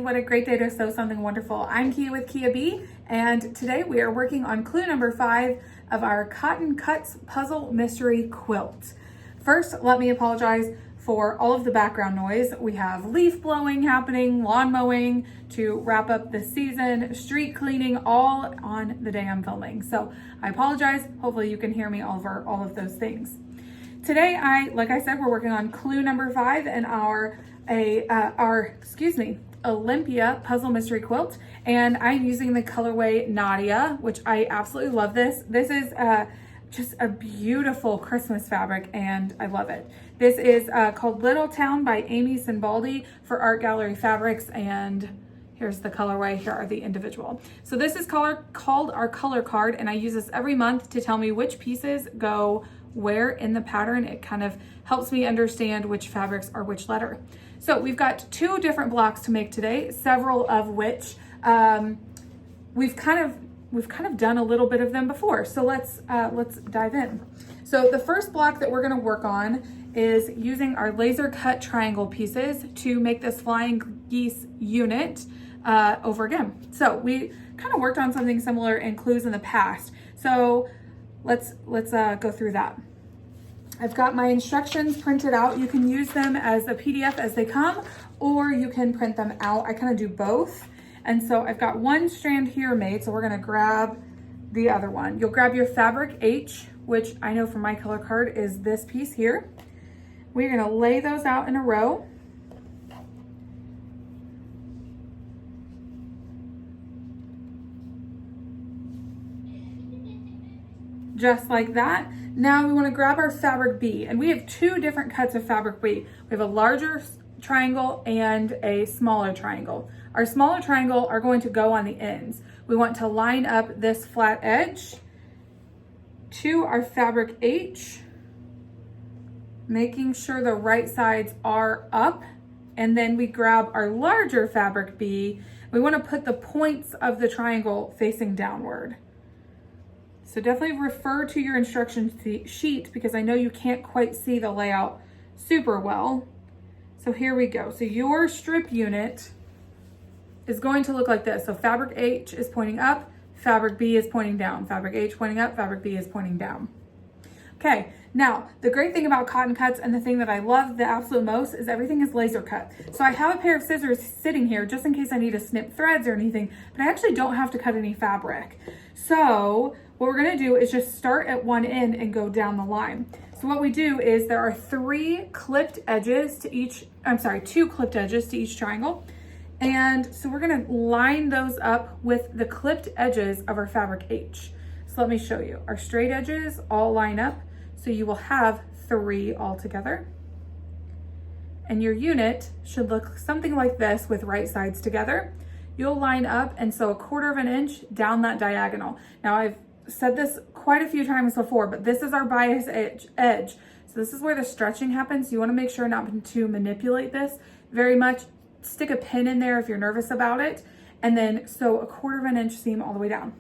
what a great day to sew something wonderful. I'm Kia with Kia B, and today we are working on clue number 5 of our Cotton Cuts Puzzle Mystery Quilt. First, let me apologize for all of the background noise. We have leaf blowing happening, lawn mowing to wrap up the season, street cleaning, all on the day I'm filming. So I apologize. Hopefully you can hear me over all of those things. Today, like I said, we're working on clue number 5 in our Olympia Puzzle Mystery Quilt, and I'm using the colorway Nadia, which I absolutely love this. This is just a beautiful Christmas fabric, and I love it. This is called Little Town by Amy Simbaldi for Art Gallery Fabrics, and here's the colorway. Here are the individual. So this is called our color card, and I use this every month to tell me which pieces go where in the pattern. It kind of helps me understand which fabrics are which letter. So we've got 2 different blocks to make today, several of which we've kind of done a little bit of them before. So let's dive in. So the first block that we're going to work on is using our laser cut triangle pieces to make this flying geese unit over again. So we kind of worked on something similar in clues in the past. So let's go through that. I've got my instructions printed out. You can use them as a PDF as they come, or you can print them out. I kind of do both. And so I've got one strand here made, so we're gonna grab the other one. You'll grab your fabric H, which I know from my color card is this piece here. We're gonna lay those out in a row. Just like that. Now we want to grab our fabric B, and we have 2 different cuts of fabric B. We have a larger triangle and a smaller triangle. Our smaller triangle are going to go on the ends. We want to line up this flat edge to our fabric H, making sure the right sides are up, and then we grab our larger fabric B. We want to put the points of the triangle facing downward. So definitely refer to your instruction sheet because I know you can't quite see the layout super well. So here we go. So your strip unit is going to look like this. So fabric H is pointing up, fabric B is pointing down, fabric H pointing up, fabric B is pointing down. Okay, now the great thing about cotton cuts and the thing that I love the absolute most is everything is laser cut. So I have a pair of scissors sitting here just in case I need to snip threads or anything, but I actually don't have to cut any fabric. So what we're gonna do is just start at one end and go down the line. So what we do is there are 2 clipped edges to each triangle. And so we're gonna line those up with the clipped edges of our fabric H. So let me show you. Our straight edges all line up. So you will have 3 all together. And your unit should look something like this with right sides together. You'll line up and sew 1/4 inch down that diagonal. Now I've said this quite a few times before, but this is our bias edge. So this is where the stretching happens. You want to make sure not to manipulate this very much. Stick a pin in there if you're nervous about it, and then sew 1/4 inch seam all the way down.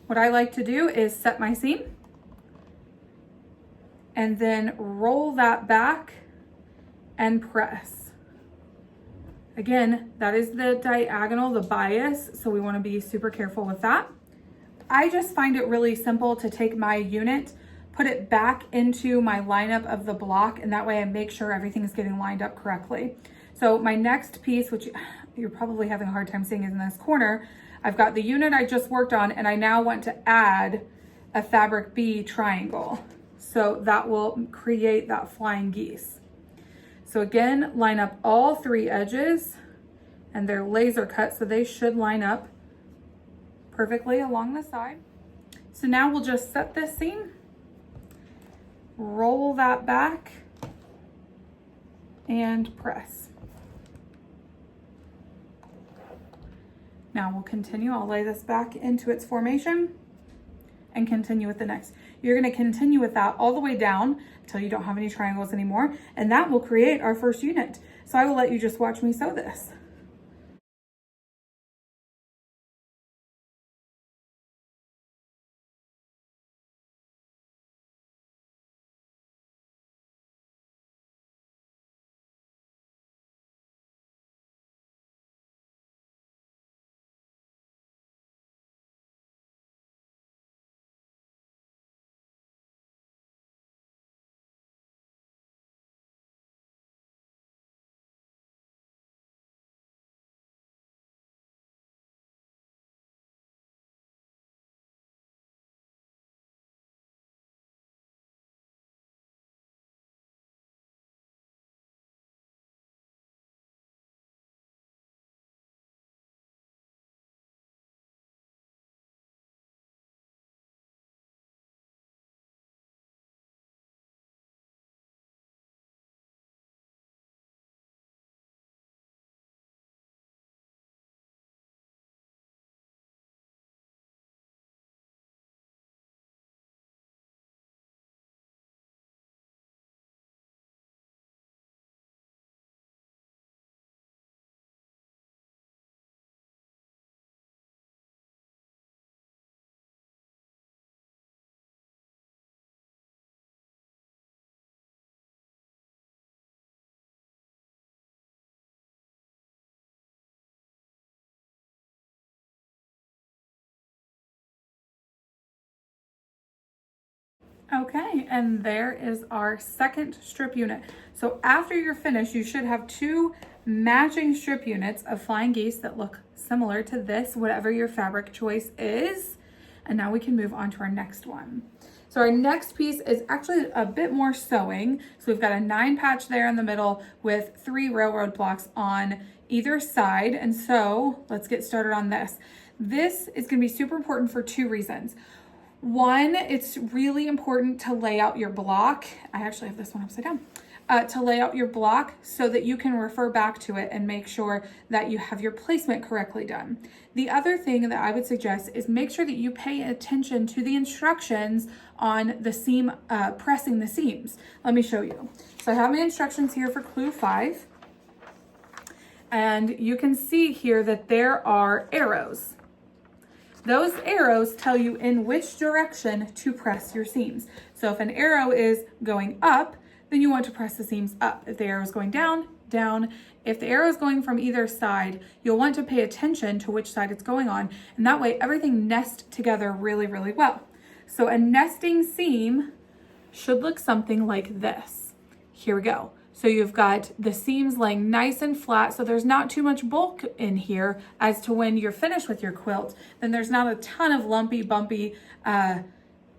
What I like to do is set my seam and then roll that back and press. Again, that is the diagonal, the bias, so we want to be super careful with that. I just find it really simple to take my unit, put it back into my lineup of the block, and that way I make sure everything is getting lined up correctly. So my next piece, which you're probably having a hard time seeing, is in this corner. I've got the unit I just worked on, and I now want to add a fabric B triangle. So that will create that flying geese. So again, line up all 3 edges, and they're laser cut, so they should line up perfectly along the side. So now we'll just set this seam, roll that back, and press. Now we'll continue. I'll lay this back into its formation and continue with the next. You're going to continue with that all the way down until you don't have any triangles anymore, and that will create our first unit. So I will let you just watch me sew this. Okay, and there is our second strip unit. So after you're finished, you should have two matching strip units of Flying Geese that look similar to this, whatever your fabric choice is. And now we can move on to our next one. So our next piece is actually a bit more sewing. So we've got a 9 patch there in the middle with 3 railroad blocks on either side. And so let's get started on this. This is going to be super important for 2 reasons. One, it's really important to lay out your block. I actually have this one upside down. To lay out your block so that you can refer back to it and make sure that you have your placement correctly done. The other thing that I would suggest is make sure that you pay attention to the instructions on the seam, pressing the seams. Let me show you. So I have my instructions here for clue 5. And you can see here that there are arrows. Those arrows tell you in which direction to press your seams. So if an arrow is going up, then you want to press the seams up. If the arrow is going down, down. If the arrow is going from either side, you'll want to pay attention to which side it's going on. And that way everything nests together really, really well. So a nesting seam should look something like this. Here we go. So you've got the seams laying nice and flat, so there's not too much bulk in here as to when you're finished with your quilt. Then there's not a ton of lumpy, bumpy,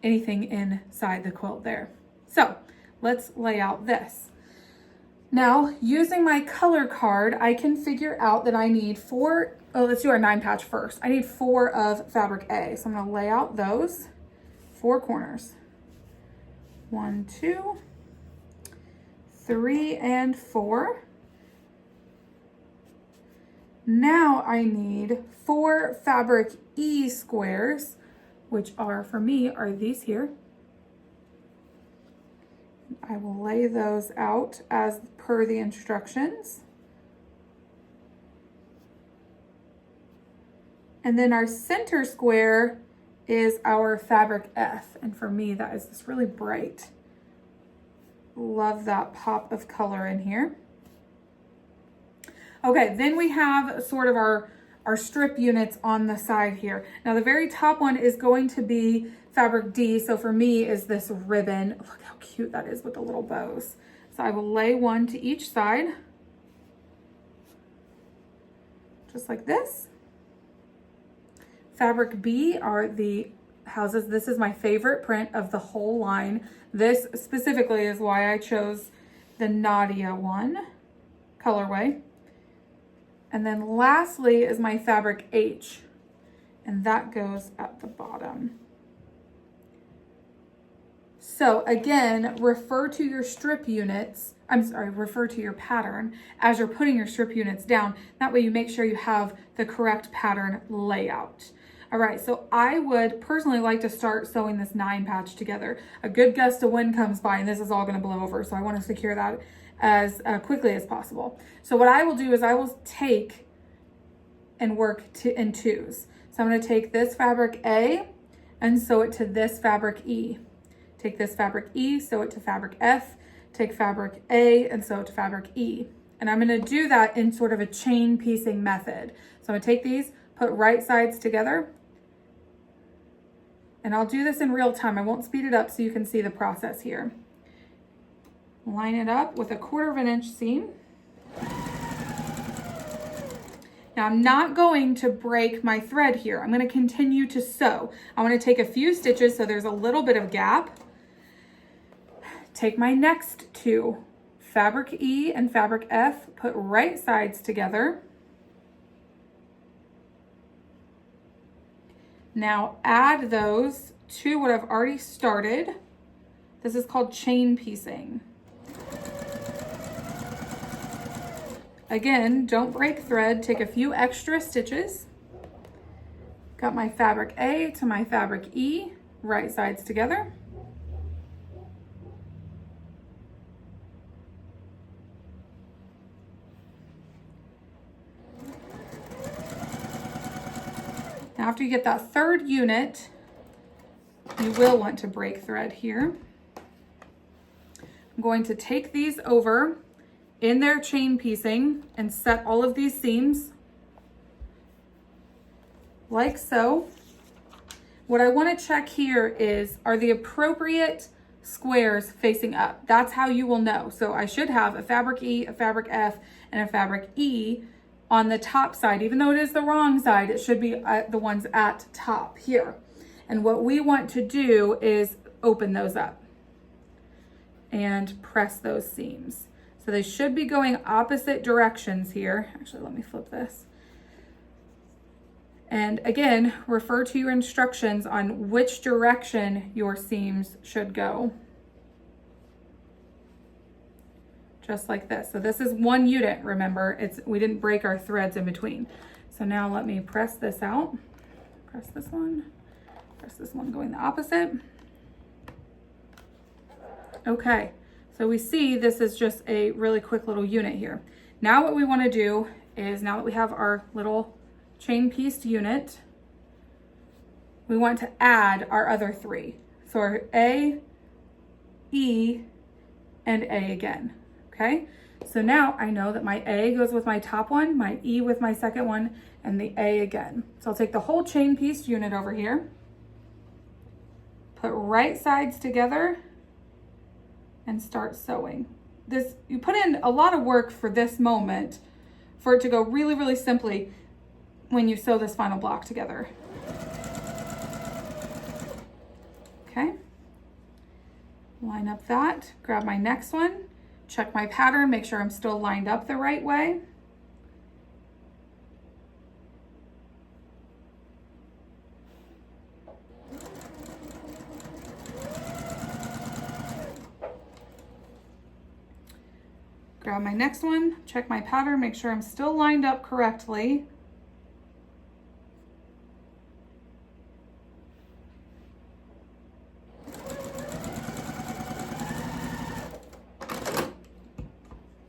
anything inside the quilt there. So let's lay out this. Now, using my color card, I can figure out that I need 4, let's do our 9 patch first. I need 4 of fabric A. So I'm gonna lay out those 4 corners. 1, 2, 3, and 4. Now I need 4 fabric E squares, which are, for me, are these here. I will lay those out as per the instructions. And then our center square is our fabric F. And for me, that is this really bright. Love that pop of color in here. Okay, then we have sort of our strip units on the side here. Now the very top one is going to be fabric D. So for me is this ribbon. Look how cute that is with the little bows. So I will lay one to each side. Just like this. Fabric B are the houses. This is my favorite print of the whole line. This specifically is why I chose the Nadia one colorway. And then lastly is my fabric H, and that goes at the bottom. So again, refer to your strip units, refer to your pattern as you're putting your strip units down. That way you make sure you have the correct pattern layout. All right, so I would personally like to start sewing this 9 patch together. A good gust of wind comes by and this is all gonna blow over, so I wanna secure that as quickly as possible. So what I will do is I will take and work in 2s. So I'm gonna take this fabric A and sew it to this fabric E. Take this fabric E, sew it to fabric F, take fabric A and sew it to fabric E. And I'm gonna do that in sort of a chain piecing method. So I'm gonna take these, put right sides together, and I'll do this in real time. I won't speed it up so you can see the process here. Line it up with a 1/4 inch seam. Now I'm not going to break my thread here. I'm gonna continue to sew. I'm gonna take a few stitches so there's a little bit of gap. Take my next 2, fabric E and fabric F, put right sides together. Now add those to what I've already started. This is called chain piecing. Again, don't break thread, take a few extra stitches. Got my fabric A to my fabric E, right sides together. Now after you get that 3rd unit, you will want to break thread here. I'm going to take these over in their chain piecing and set all of these seams like so. What I want to check here is, are the appropriate squares facing up. That's how you will know. So I should have a fabric E, a fabric F, and a fabric E on the top side. Even though it is the wrong side, it should be the ones at top here. And what we want to do is open those up and press those seams. So they should be going opposite directions here. Actually, let me flip this. And again, refer to your instructions on which direction your seams should go. Just like this. So this is one unit, remember, we didn't break our threads in between. So now let me press this out. Press this one going the opposite. Okay, so we see this is just a really quick little unit here. Now what we want to do is, now that we have our little chain pieced unit, we want to add our other three. So our A, E, and A again, okay? So now I know that my A goes with my top one, my E with my second one, and the A again. So I'll take the whole chain pieced unit over here, put right sides together, and start sewing. This, you put in a lot of work for this moment for it to go really, really simply when you sew this final block together. Okay, line up that, grab my next one, check my pattern, make sure I'm still lined up the right way. Grab my next one, check my pattern, make sure I'm still lined up correctly.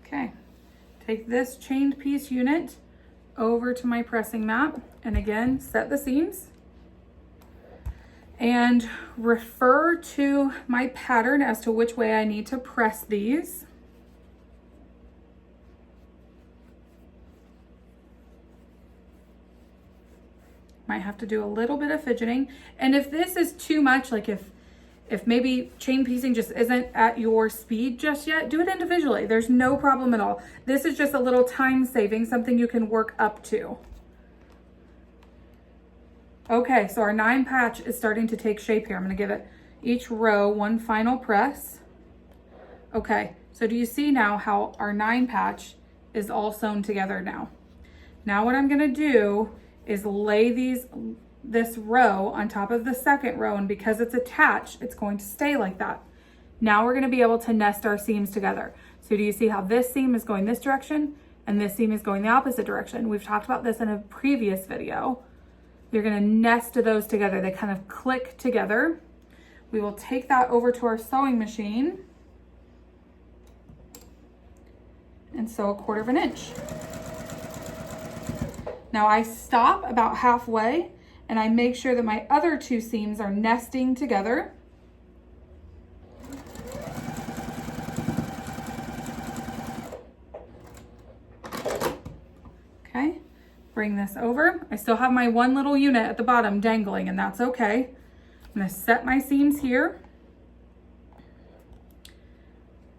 Okay, take this chained piece unit over to my pressing mat, and again, set the seams. And refer to my pattern as to which way I need to press these. Might have to do a little bit of fidgeting. And if this is too much, like if maybe chain piecing just isn't at your speed just yet, do it individually. There's no problem at all. This is just a little time saving, something you can work up to. Okay, so our 9 patch is starting to take shape here. I'm gonna give it each row one final press. Okay, so do you see now how our 9 patch is all sewn together now? Now what I'm gonna do is lay this row on top of the second row, and because it's attached, it's going to stay like that. Now we're gonna be able to nest our seams together. So do you see how this seam is going this direction and this seam is going the opposite direction? We've talked about this in a previous video. You're gonna nest those together. They kind of click together. We will take that over to our sewing machine and sew 1/4 inch. Now I stop about halfway and I make sure that my other 2 seams are nesting together. Okay, bring this over. I still have my one little unit at the bottom dangling, and that's okay. I'm gonna set my seams here.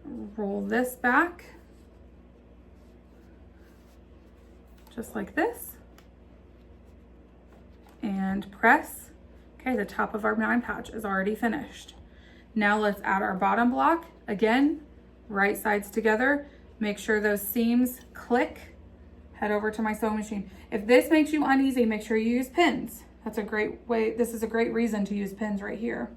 Roll this back, just like this. And press. Okay, the top of our 9 patch is already finished. Now let's add our bottom block. Again, right sides together. Make sure those seams click. Head over to my sewing machine. If this makes you uneasy, make sure you use pins. That's a great way. This is a great reason to use pins right here.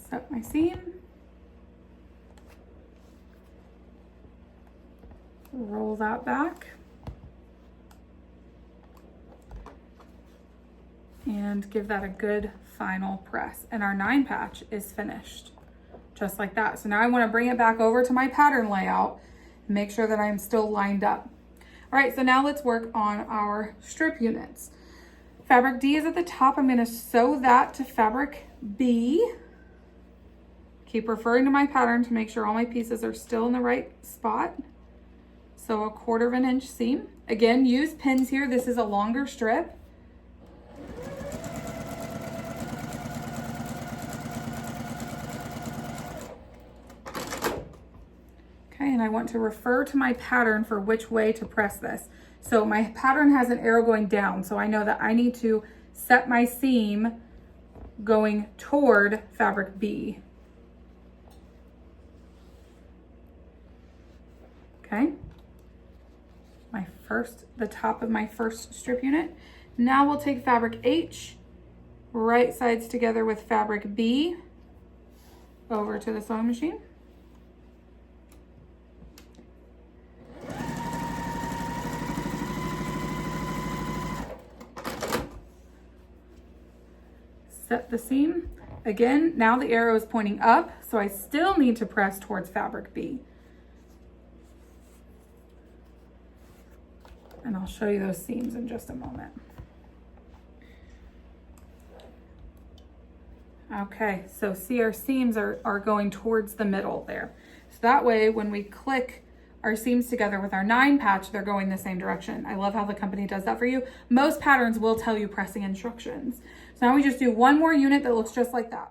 Set my seam, roll that back, and give that a good final press. And our 9 patch is finished, just like that. So now I want to bring it back over to my pattern layout and make sure that I'm still lined up. All right, so now let's work on our strip units. Fabric D is at the top. I'm gonna sew that to fabric B. Keep referring to my pattern to make sure all my pieces are still in the right spot. So a 1/4 of an inch seam. Again, use pins here. This is a longer strip. Okay, and I want to refer to my pattern for which way to press this. So my pattern has an arrow going down, so I know that I need to set my seam going toward fabric B. Okay, the top of my first strip unit. Now we'll take fabric H, right sides together with fabric B, over to the sewing machine. Set the seam. Again, now the arrow is pointing up, so I still need to press towards fabric B. And I'll show you those seams in just a moment. Okay, so see our seams are going towards the middle there. So that way, when we click our seams together with our 9 patch, they're going the same direction. I love how the company does that for you. Most patterns will tell you pressing instructions. So now we just do one more unit that looks just like that.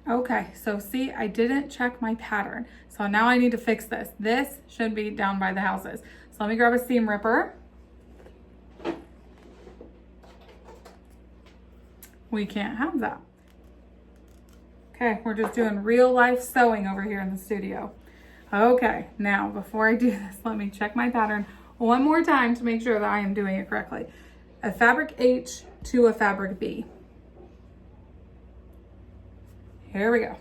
Okay, so see, I didn't check my pattern. So now I need to fix this. This should be down by the houses. So let me grab a seam ripper. We can't have that. Okay, we're just doing real life sewing over here in the studio. Okay, now before I do this, let me check my pattern one more time to make sure that I am doing it correctly. A fabric H to a fabric B. Here we go.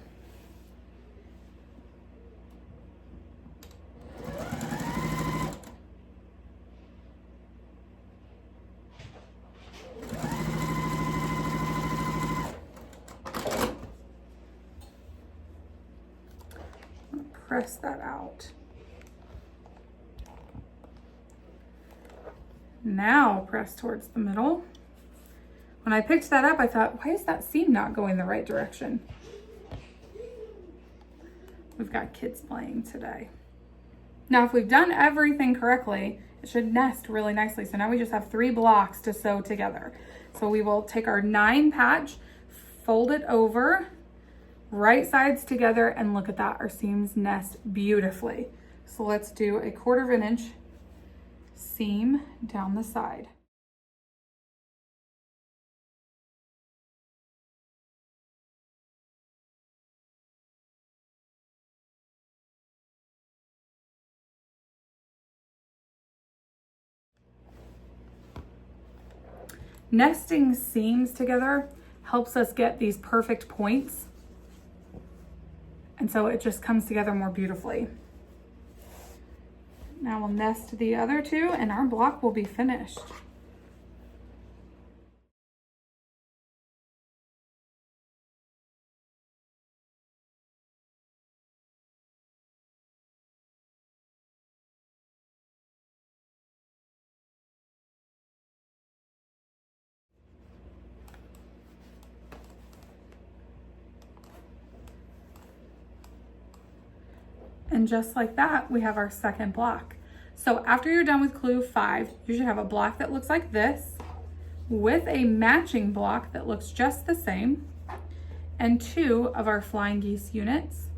Press that out. Now press towards the middle. When I picked that up, I thought, why is that seam not going the right direction? We've got kids playing today. Now, if we've done everything correctly, it should nest really nicely. So now we just have 3 blocks to sew together. So we will take our 9 patch, fold it over, right sides together, and look at that. Our seams nest beautifully. So let's do a 1/4 of an inch seam down the side. Nesting seams together helps us get these perfect points. And so it just comes together more beautifully. Now we'll nest the other 2 and our block will be finished. And just like that, we have our second block. So after you're done with clue 5, you should have a block that looks like this with a matching block that looks just the same, and 2 of our flying geese units,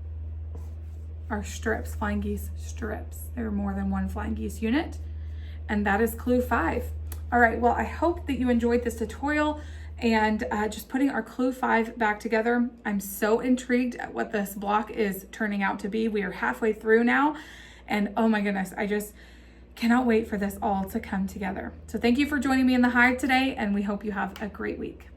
our strips, flying geese strips. There are more than 1 flying geese unit, and that is clue 5. All right, well, I hope that you enjoyed this tutorial and just putting our clue 5 back together. I'm so intrigued at what this block is turning out to be. We are halfway through now, and oh my goodness, I just Cannot wait for this all to come together. So thank you for joining me in the hive today, and we hope you have a great week.